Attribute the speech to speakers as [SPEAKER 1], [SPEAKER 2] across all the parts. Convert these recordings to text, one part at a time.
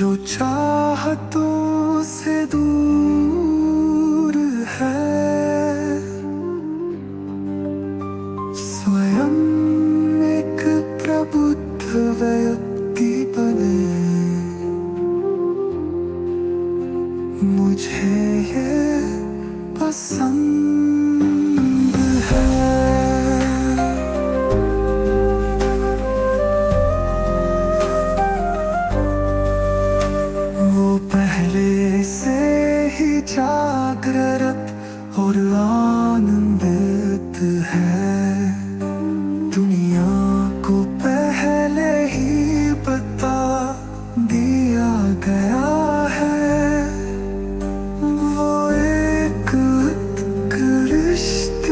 [SPEAKER 1] जो चाहतों से दूर है, स्वयं एक प्रबुद्ध व्यक्ति बने। मुझे ये पसंद है। वो पहले से ही जागृत और आनंदित है। दुनिया को पहले ही बता दिया गया है। वो एक उत्कृष्ट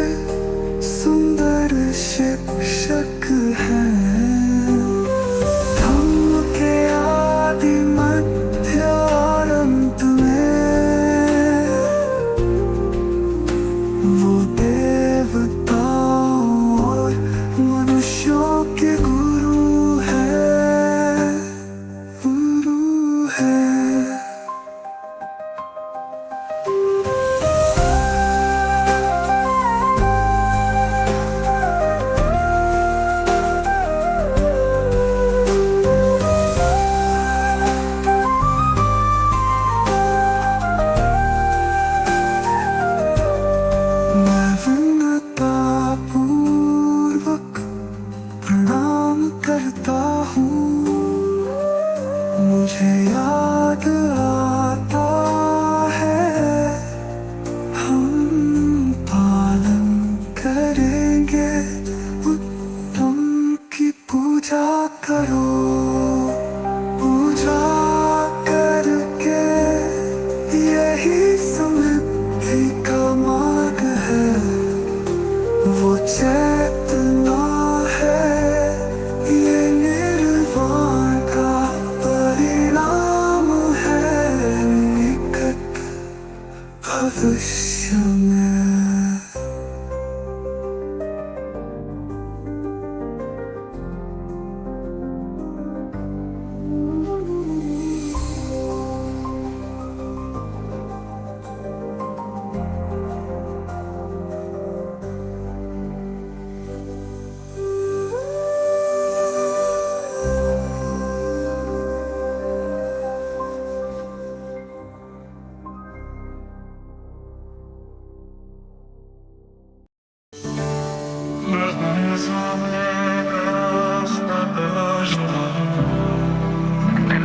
[SPEAKER 1] सुंदर शिक्षक है। धम्म के आदि मध्य और अंत में वो देवताओं और मनुष्यों के गुरु है। मैं विनम्रतापूर्वक प्रणाम करता हूँ। मुझे याद आता है, हम पालन करेंगे उत्तम की पूजा करो। पूजा करके यही समृद्धि का मार्ग है। वो चेतना है, ये निर्वाण का परिणाम है। निकट भविष्य में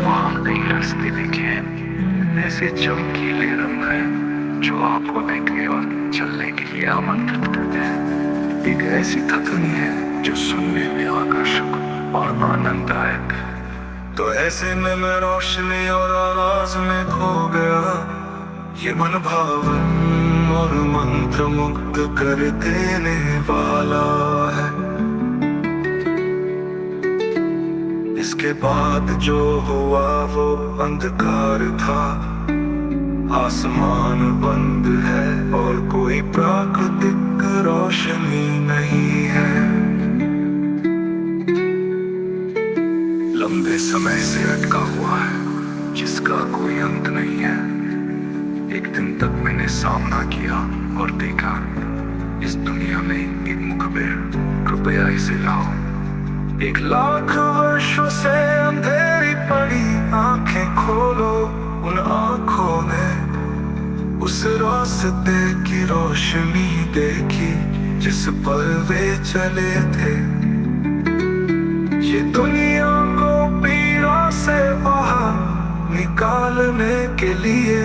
[SPEAKER 2] वहाँ कई रास्ते देखे हैं, ऐसे चमकीले रंग हैं जो आपको देखने और चलने के लिए आमंत्रित करते हैं। एक ऐसी थकनी है जो सुनने में आकर्षक और आनंददायक है। तो ऐसे में मैं रोशनी और आवाज में खो गया। ये मन भावन और मंत्र मुग्ध कर देने वाला है। इसके बाद जो हुआ वो अंधकार था। आसमान बंद है और कोई प्राकृतिक रोशनी नहीं है। लंबे समय से अटका हुआ है जिसका कोई अंत नहीं है। एक दिन तक मैंने सामना किया और देखा, इस दुनिया में एक मुखबिर, कृपया इसे लाओ। 1,00,000 वर्षों से अंधेरी पड़ी आंखें खोलो। उन आंखों में उस रास्ते की रोशनी देखी जिस पर वे चले थे। ये दुनिया को पीड़ा से बाहर निकालने के लिए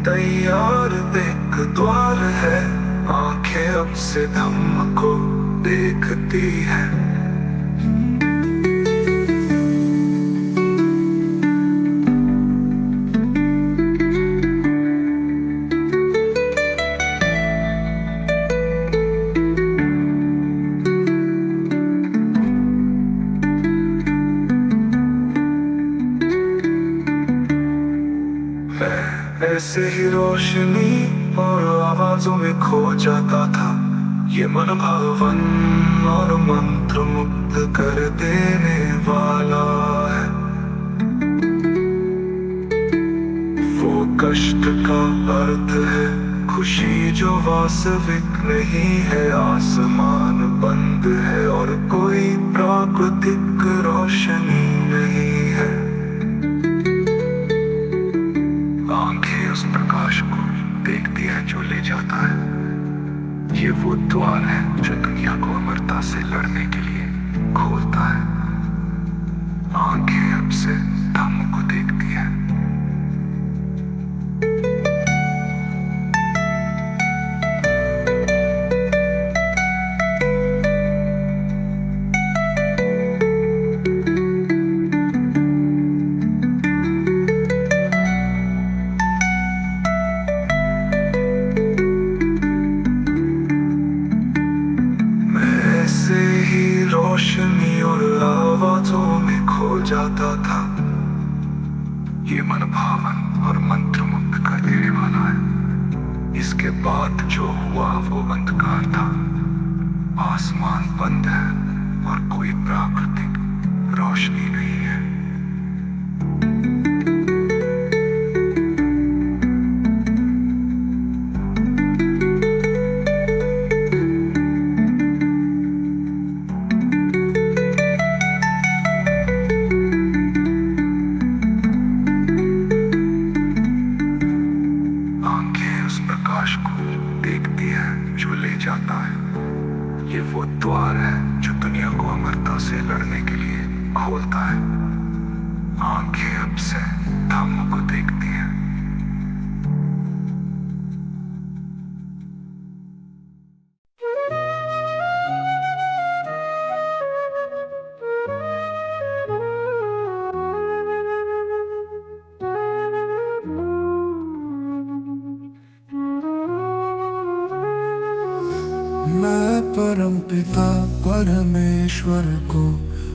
[SPEAKER 2] तैयार एक द्वार है। आंखें अब से धम्म को देखती है। ऐसे ही रोशनी और आवाजों में खो जाता था। ये मन भावन और मंत्र मुग्ध कर देने वाला है।
[SPEAKER 1] कष्ट का अर्थ है खुशी जो वास्तविक नहीं है। आसमान बंद है और कोई प्राकृतिक रोशनी नहीं है। आंखें उस प्रकाश को देखती है जो ले जाता है। ये वो द्वार है जो दुनिया को अमरता से लड़ने के लिए खोलता है। आंखें अब से धम्म को देखती है। रोशनी और आवाजों में खो जाता था। ये मनभावन और मंत्रमुग्ध कर देने वाला है। इसके बाद जो हुआ वो अंधकार था। आसमान बंद है और कोई प्राकृतिक रोशनी नहीं है। ये वो द्वार है जो दुनिया को अमरता से लड़ने के लिए खोलता है। आंखें अब से धम्म को देखती हैं। मैं परमपिता परमेश्वर को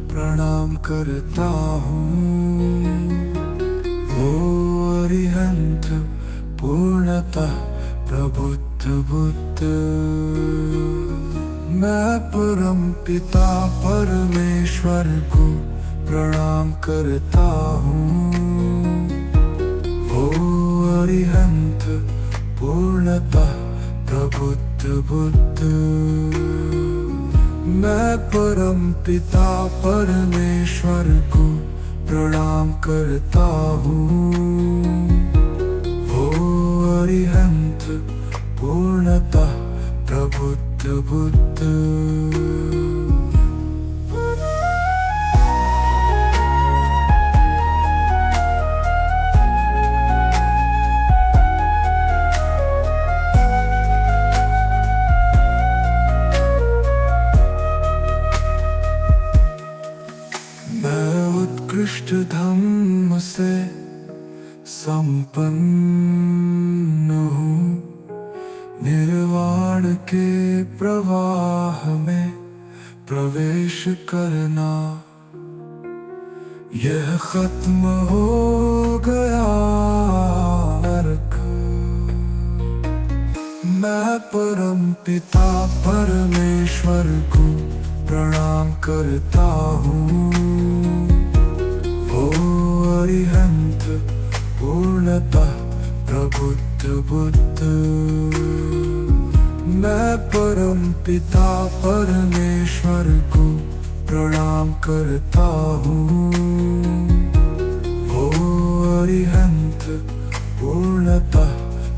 [SPEAKER 1] प्रणाम करता हूँ। वो अरिहंत पूर्णतः प्रबुद्ध बुद्ध। मैं परमपिता परमेश्वर को प्रणाम करता हूँ। वो अरिहंत पूर्णतः प्रबुद्ध बुद्ध। मैं परमपिता परमेश्वर को प्रणाम करता हूँ। वो अरिहंत पूर्णतः प्रबुद्ध बुद्ध। उत्कृष्ट धम्म से संपन्न हूँ। निर्वाण के प्रवाह में प्रवेश करना यह खत्म हो गया नरक। मैं परमपिता परमेश्वर को प्रणाम करता हूँ। वो अरिहंत पूर्णतः प्रबुद्ध बुद्ध। मैं परमपिता परमेश्वर को प्रणाम करता हूँ। वो अरिहंत पूर्णतः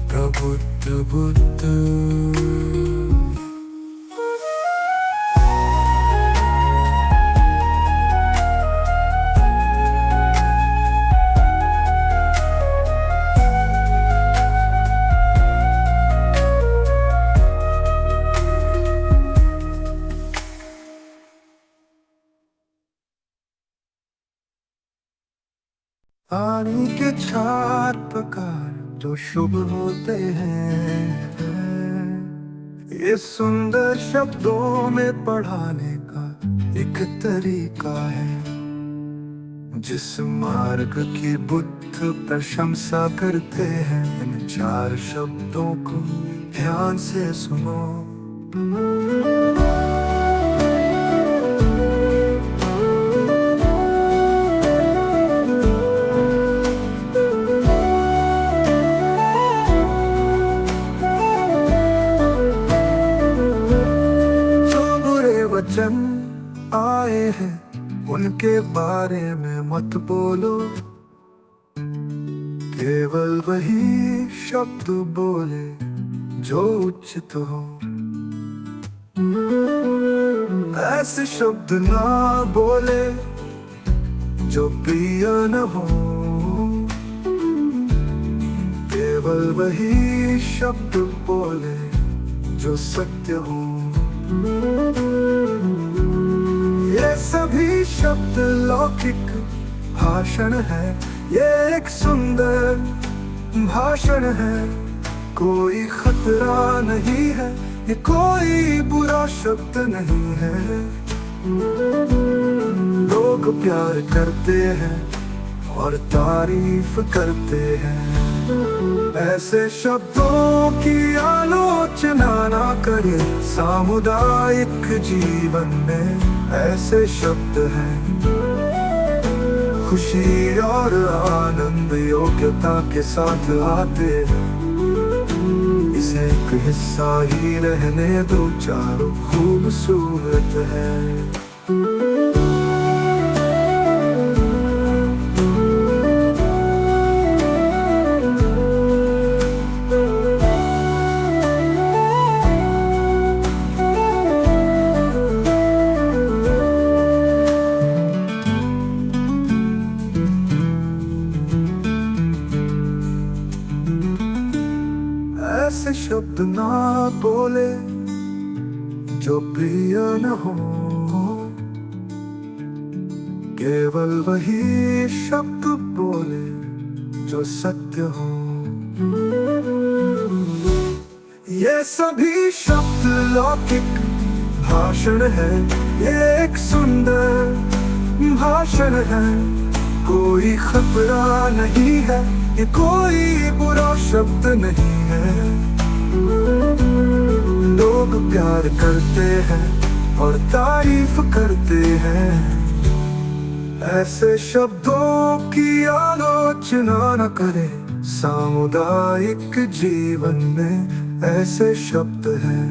[SPEAKER 1] प्रबुद्ध बुद्ध। पानी के 4 प्रकार जो शुभ होते हैं, ये सुंदर शब्दों में पढ़ाने का एक तरीका है। जिस मार्ग की बुद्ध प्रशंसा करते हैं, इन 4 शब्दों को ध्यान से सुनो। हैं उनके बारे में मत बोलो, केवल वही शब्द बोले जो उचित हो। ऐसे शब्द ना बोले जो प्रिय न हो, केवल वही शब्द बोले जो सत्य हो। ये सभी शब्द लौकिक भाषण है, ये एक सुंदर भाषण है। कोई खतरा नहीं है, ये कोई बुरा शब्द नहीं है। लोग प्यार करते हैं और तारीफ करते हैं। ऐसे शब्दों की आलोचना ना करे। सामुदायिक जीवन में ऐसे शब्द हैं, खुशी और आनंद योग्यता के साथ आते हैं। इसे एक हिस्सा ही रहने दो, चारों खूबसूरत है। ऐसे शब्द ना बोले जो प्रिय न हो, केवल वही शब्द बोले जो सत्य हो। ये सभी शब्द लौकिक भाषण है, ये एक सुंदर भाषण है। कोई खतरा नहीं है, ये कोई बुरा शब्द नहीं है। लोग प्यार करते हैं और तारीफ करते हैं। ऐसे शब्दों की आलोचना न करे। सामुदायिक जीवन में ऐसे शब्द हैं,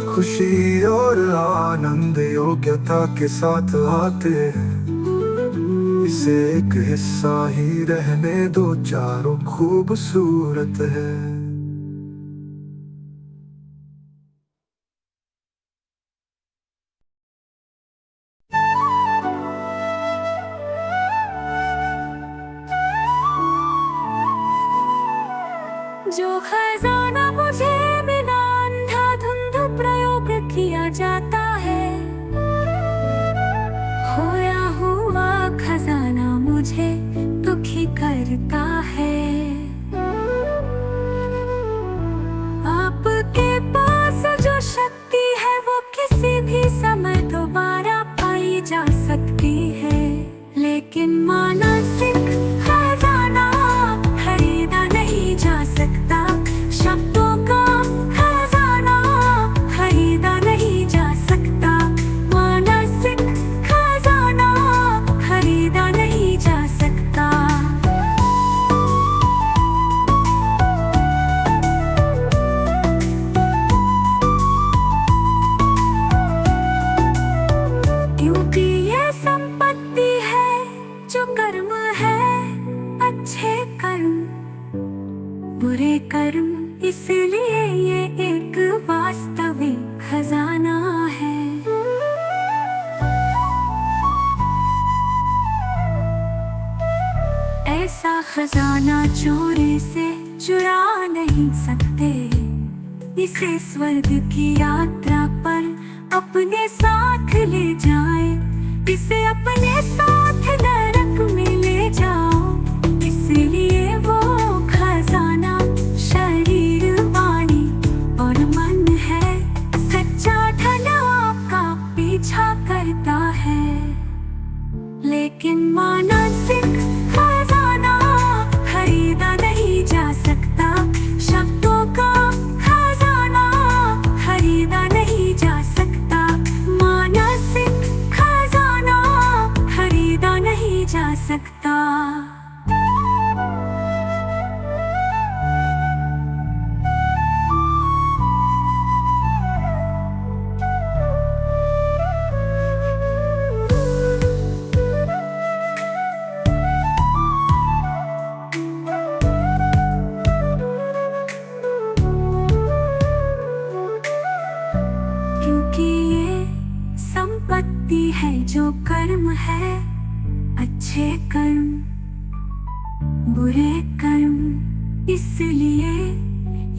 [SPEAKER 1] खुशी और आनंद योग्यता के साथ आते हैं। इसे एक हिस्सा ही रहने दो, चारों खूबसूरत है।
[SPEAKER 3] जो खजाना मुझे बिना अंधाधुंध प्रयोग किया जाता है, खोया हुआ खजाना मुझे दुखी करता है। आपके पास जो शक्ति है वो किसी भी समय दोबारा पाई जा सकती है, लेकिन मानसिक खजाना खरीदा नहीं जा सकता। शब्दों का खजाना खरीदा नहीं जा सकता। मानसिक खजाना खरीदा नहीं जा सकता। क्योंकि ये संपत्ति है जो कर्म है, अच्छे कर्म बुरे कर्म, इसलिए ये एक वास्तविक खजाना है। ऐसा खजाना चोरी से चुरा नहीं सकते। इसे स्वर्ग की यात्रा पर अपने साथ ले जाए। इसे अपने साथ नरक में ले जाओ। इसलिए वो खजाना शरीर, वाणी और मन है। सच्चा धन आपका पीछा करता है, लेकिन मानसिक खजाना खरीदा नहीं जा सकता। शब्दों का खजाना खरीदा नहीं जा सकता। मानसिक खजाना खरीदा नहीं अच्छे कर्म बुरे कर्म, इसलिए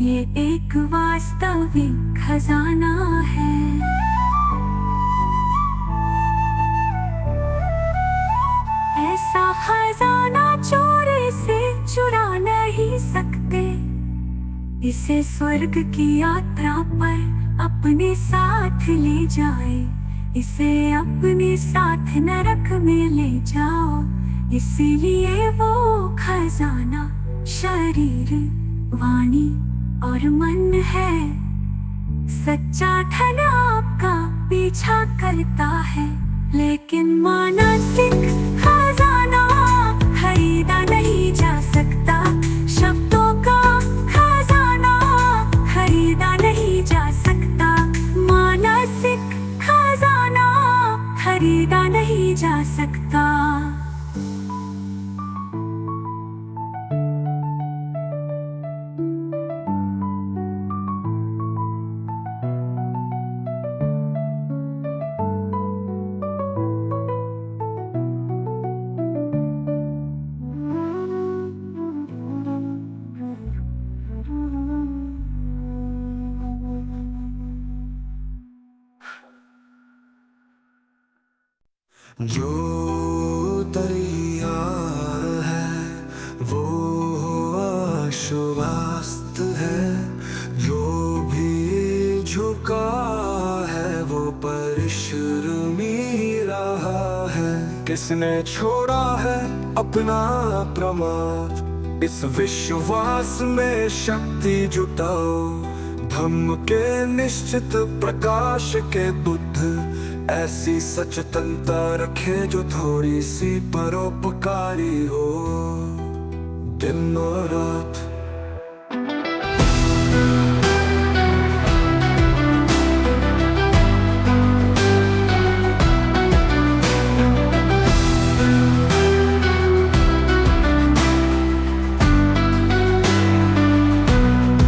[SPEAKER 3] ये एक वास्तविक खजाना है। ऐसा खजाना चोरी से चुरा नहीं सकते, इसे स्वर्ग की यात्रा पर अपने साथ ले जाए, इसे अपने साथ नरक में ले जाओ। इसीलिए वो खजाना शरीर वाणी और मन है। सच्चा धन आपका पीछा करता है, लेकिन मानसिक खजाना खरीदा नहीं जा सकता। शब्दों का खजाना खरीदा नहीं जा सकता, मानसिक खजाना खरीदा नहीं जा सकता।
[SPEAKER 1] जो तैयार है वो आश्वस्त है, जो भी झुका है वो परिश्रमी रहा है। किसने छोड़ा है अपना प्रमाद, इस विश्वास में शक्ति जुटाओ। धम्म के निश्चित प्रकाश के बुद्ध ऐसी सचेतनता रखे जो थोड़ी सी परोपकारी हो दिन और रात।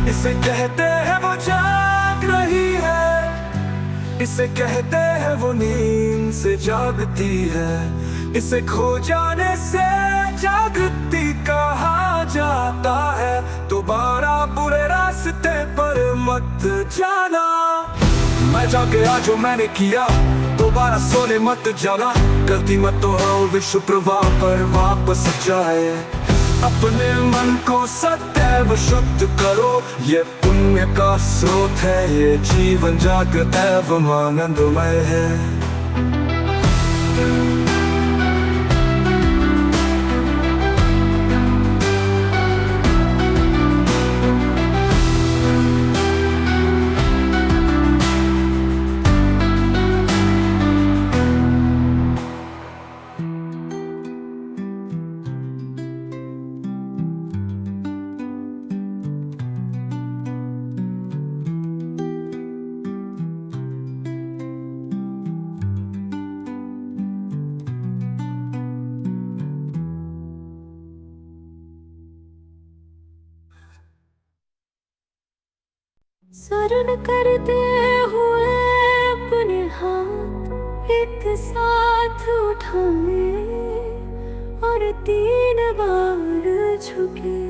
[SPEAKER 1] इसे कहते हैं वो जाग रही है, इसे कहते हैं वो नींद से जागती है। इसे खो जाने से जागती कहा जाता है। दोबारा बुरे रास्ते पर मत जाना। मैं जागे आज जो मैंने किया, दोबारा सोने मत जाना। गलती मत दोहराओ, विश्व प्रवाह पर वापस जाए। अपने मन को सदैव शुद्ध करो, ये पुण्य का स्रोत है। ये जीवन जागृत एवं आनंदमय है।
[SPEAKER 3] शरण करते हुए अपने हाथ एक साथ उठाए और 3 बार झुके।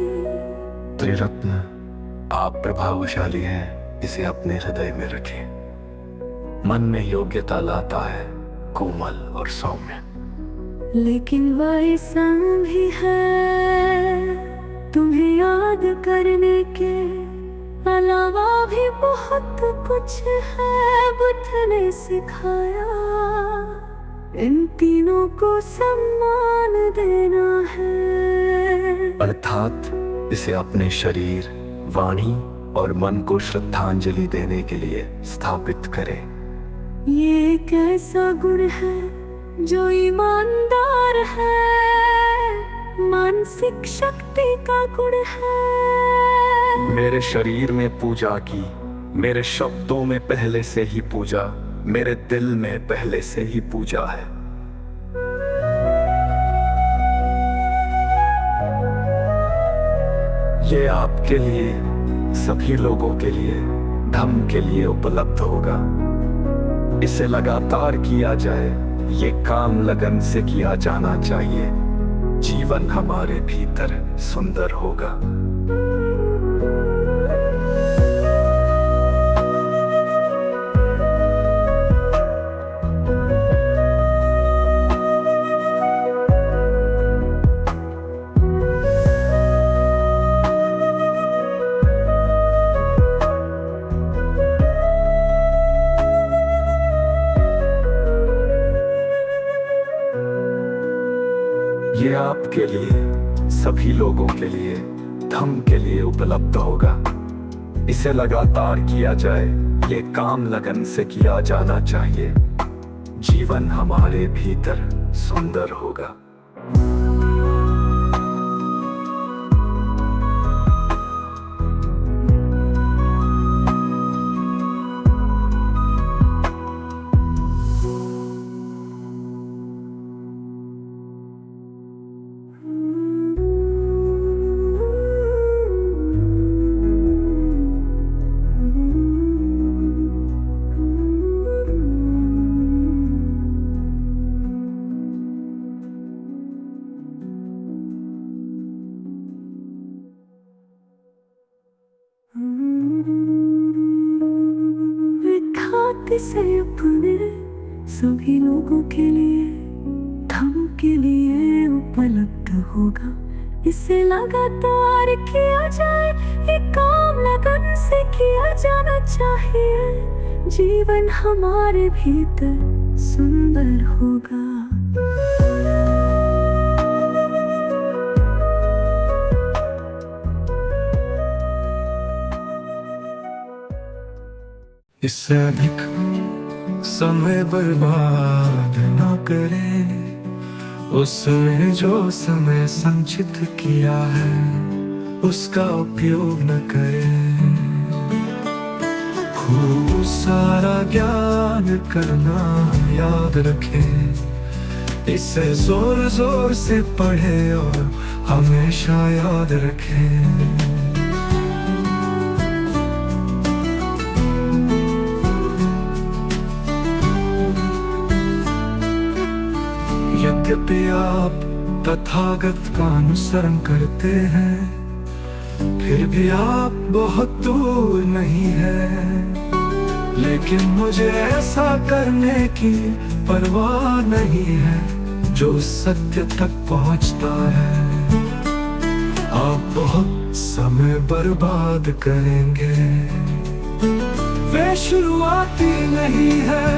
[SPEAKER 2] त्रिरत्न आप प्रभावशाली हैं, इसे अपने हृदय में रखें। मन में योग्यता लाता है, कोमल और सौम्य।
[SPEAKER 3] लेकिन वही संग भी है, तुम्हें याद करने के अलावा भी बहुत कुछ है बुद्ध ने सिखाया। इन तीनों को सम्मान देना है।
[SPEAKER 2] अर्थात इसे अपने शरीर, वाणी और मन को श्रद्धांजलि देने के लिए स्थापित करें।
[SPEAKER 3] ये एक ऐसा गुण है जो ईमानदार है, मानसिक शक्ति का गुण है।
[SPEAKER 2] मेरे शरीर में पूजा की, मेरे शब्दों में पहले से ही पूजा, मेरे दिल में पहले से ही पूजा है। ये आपके लिए, सभी लोगों के लिए, धम्म के लिए उपलब्ध होगा। इसे लगातार किया जाए, ये काम लगन से किया जाना चाहिए। जीवन हमारे भीतर सुंदर होगा। ये आपके लिए, सभी लोगों के लिए, धम के लिए उपलब्ध होगा। इसे लगातार किया जाए, ये काम लगन से किया जाना चाहिए। जीवन हमारे भीतर सुंदर होगा।
[SPEAKER 3] खाते से अपने सभी लोगों के लिए, धम के लिए उपलब्ध होगा। इसे लगातार किया जाए, ये काम लगन से किया जाना चाहिए। जीवन हमारे भीतर सुंदर होगा।
[SPEAKER 1] इससे अधिक समय बर्बाद ना करें। उसने जो समय संचित किया है उसका उपयोग न करें। खूब सारा ज्ञान करना याद रखें। इसे जोर जोर से पढ़े और हमेशा याद रखें। यद्यपि आप तथागत का अनुसरण करते हैं, फिर भी आप बहुत दूर नहीं हैं। लेकिन मुझे ऐसा करने की परवाह नहीं है जो सत्य तक पहुंचता है। आप बहुत समय बर्बाद करेंगे। वे शुरुआती नहीं है,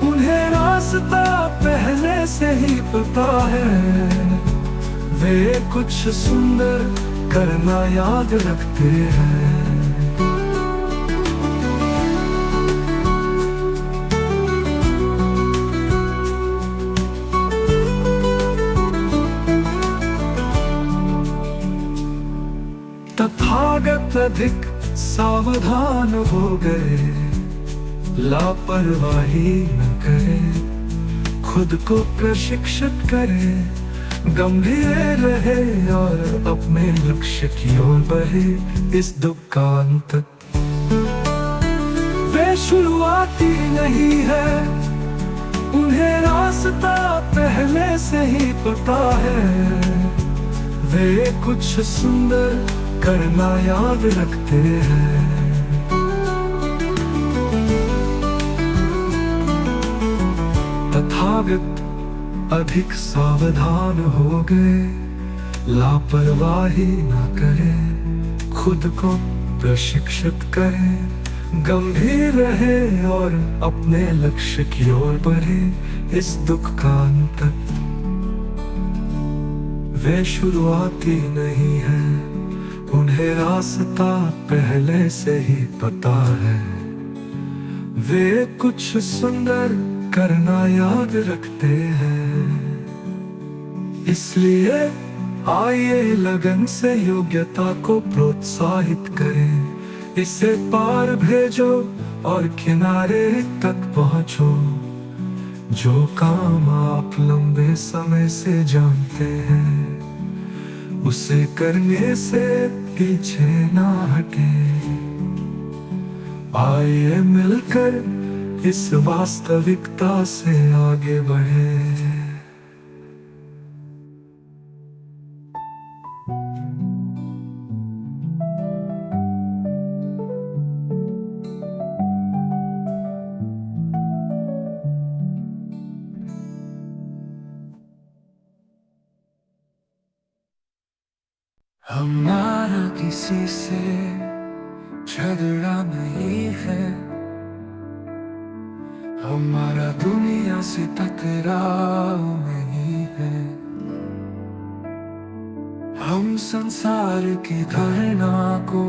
[SPEAKER 1] उन्हें रास्ता पहले से ही पता है। वे कुछ सुंदर करना याद रखते हैं। तथागत अधिक सावधान हो गए। लापरवाही न करें, खुद को प्रशिक्षित करें। गंभीर रहे और अपने लक्ष्य की ओर बढ़े। इस दुख का अंत वे शुरुआती नहीं है, उन्हें रास्ता पहले से ही पता है। वे कुछ सुंदर करना याद रखते हैं। तथागत अधिक सावधान हो गए। लापरवाही न करें, खुद को प्रशिक्षित करें। गंभीर रहे और अपने लक्ष्य की ओर बढ़े। इस दुख का अंत वे शुरुआती नहीं है, उन्हें रास्ता पहले से ही पता है। वे कुछ सुंदर करना याद रखते हैं। इसलिए आइए लगन से योग्यता को प्रोत्साहित करें। इसे पार भेजो और किनारे तक पहुंचो। जो काम आप लंबे समय से जानते हैं, उसे करने से पीछे ना हटे। आइए मिलकर इस वास्तविकता से आगे बढ़े। किसी से झगड़ा नहीं है, हमारा दुनिया से टकराव नहीं है। हम संसार की धारणा को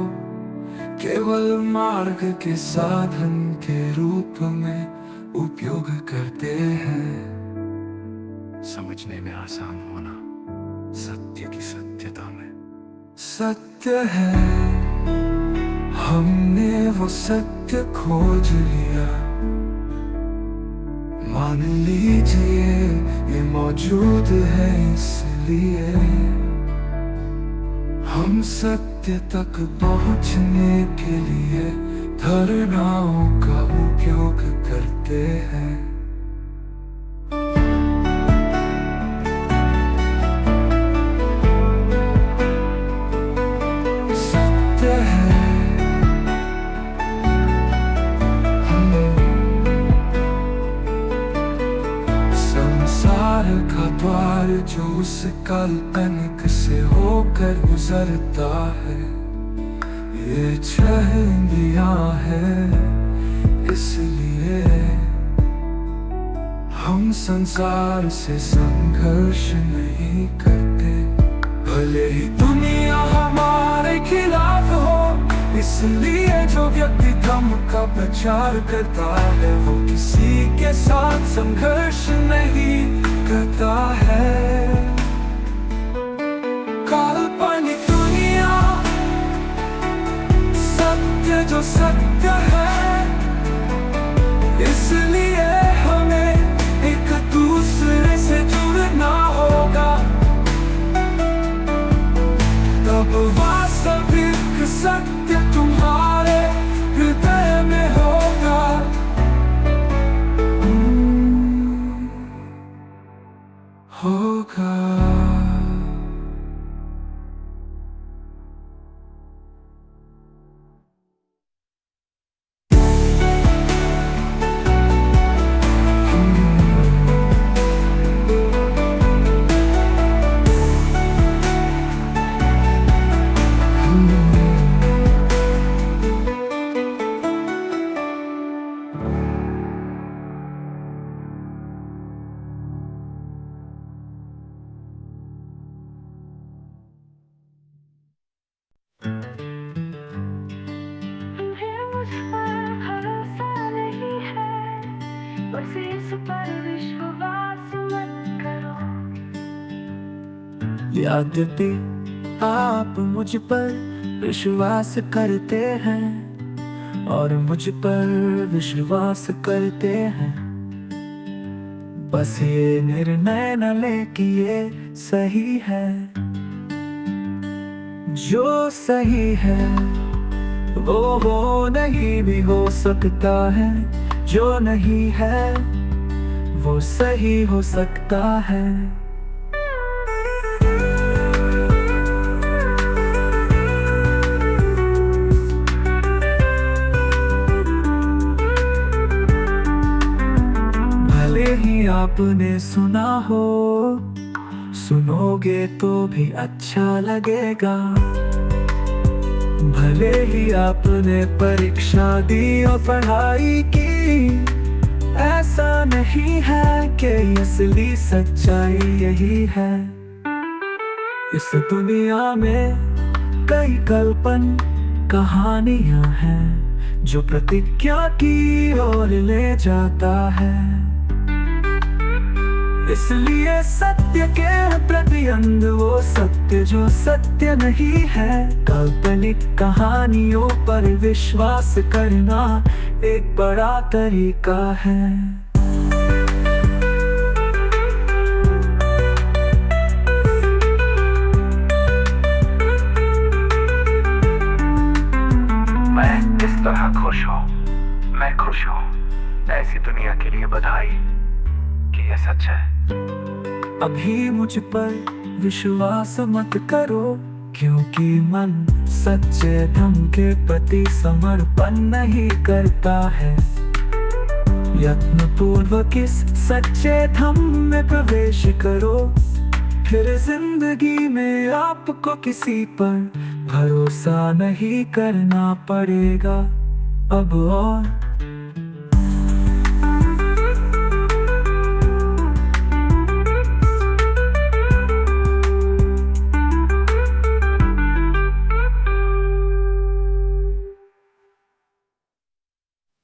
[SPEAKER 1] केवल मार्ग के साधन के रूप में उपयोग करते हैं।
[SPEAKER 2] समझने में आसान होना सत्य की सत्यता में
[SPEAKER 1] सत्य है, हमने वो सत्य खोज लिया। मान लीजिए ये मौजूद है, इसलिए हम सत्य तक पहुंचने के लिए धारणाओं का उपयोग करते हैं। सत्य है, संसार का द्वार जो उस काल्पनिक से होकर गुजरता है, ये 6 इंद्रियां है। इसलिए हम संसार से संघर्ष नहीं करते, भले ही दुनिया हमारे खिलाफ हो। इसलिए जो व्यक्ति धर्म का प्रचार करता है, वो किसी के साथ संघर्ष नहीं करता है। काल्पनिक दुनिया, सत्य जो सत्य है। इसलिए हमें एक दूसरे से जुड़ना होगा, तब वास्तविक सत्य तुम्हारे हृदय में होगा। होगा। यद्यपि आप मुझ पर विश्वास करते हैं और मुझ पर विश्वास करते हैं, बस ये निर्णय न ले कि ये सही है। जो सही है वो नहीं भी हो सकता है, जो नहीं है वो सही हो सकता है। भले ही आपने सुना हो, सुनोगे तो भी अच्छा लगेगा। भले ही आपने परीक्षा दी और पढ़ाई की, ऐसा नहीं है कि असली सच्चाई यही है। इस दुनिया में कई कल्पन कहानियां हैं, जो प्रतिज्ञा की ओर ले जाता है। इसलिए सत्य के प्रति अंध वो सत्य जो सत्य नहीं है। काल्पनिक कहानियों पर विश्वास करना एक बड़ा तरीका है।
[SPEAKER 2] मैं किस तरह खुश हूँ, मैं खुश हूँ। ऐसी दुनिया के लिए बधाई कि ये सच है।
[SPEAKER 1] अभी मुझ पर विश्वास मत करो, क्योंकि मन सच्चे धर्म के प्रति समर्पण नहीं करता है। यत्न पूर्वक इस सच्चे धर्म में प्रवेश करो, फिर जिंदगी में आपको किसी पर भरोसा नहीं करना पड़ेगा अब और।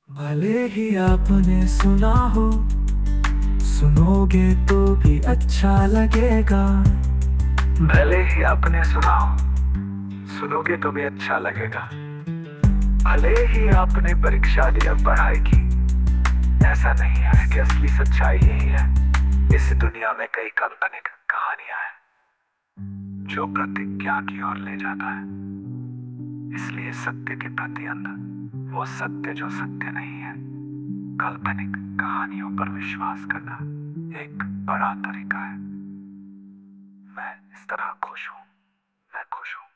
[SPEAKER 1] भले ही आपने सुना हो, सुनोगे तो भी अच्छा लगेगा।
[SPEAKER 2] भले ही आपने सुना हो, सुनोगे तो भी अच्छा लगेगा। भले ही आपने परीक्षा दी और पढ़ाई की, ऐसा नहीं है कि असली सच्चाई यही है। इस दुनिया में कई काल्पनिक कहानियां हैं जो प्रतिज्ञा की ओर ले जाता है। इसलिए सत्य के प्रति अंदर वो सत्य जो सत्य नहीं है, काल्पनिक कहानियों पर विश्वास करना एक बड़ा तरीका है। मैं इस तरह खुश हूँ, मैं खुश हूँ,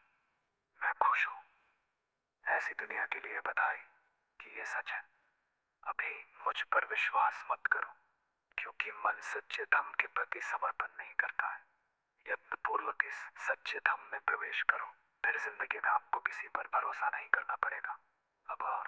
[SPEAKER 2] मैं खुश हूँ। ऐसी दुनिया के लिए बताई कि ये सच है। अभी मुझ पर विश्वास मत करो, क्योंकि मन सच्चे धर्म के प्रति समर्पण नहीं करता है। यत्नपूर्वक इस सच्चे धर्म में प्रवेश करो, फिर जिंदगी में आपको किसी पर भरोसा नहीं करना पड़ेगा अब और।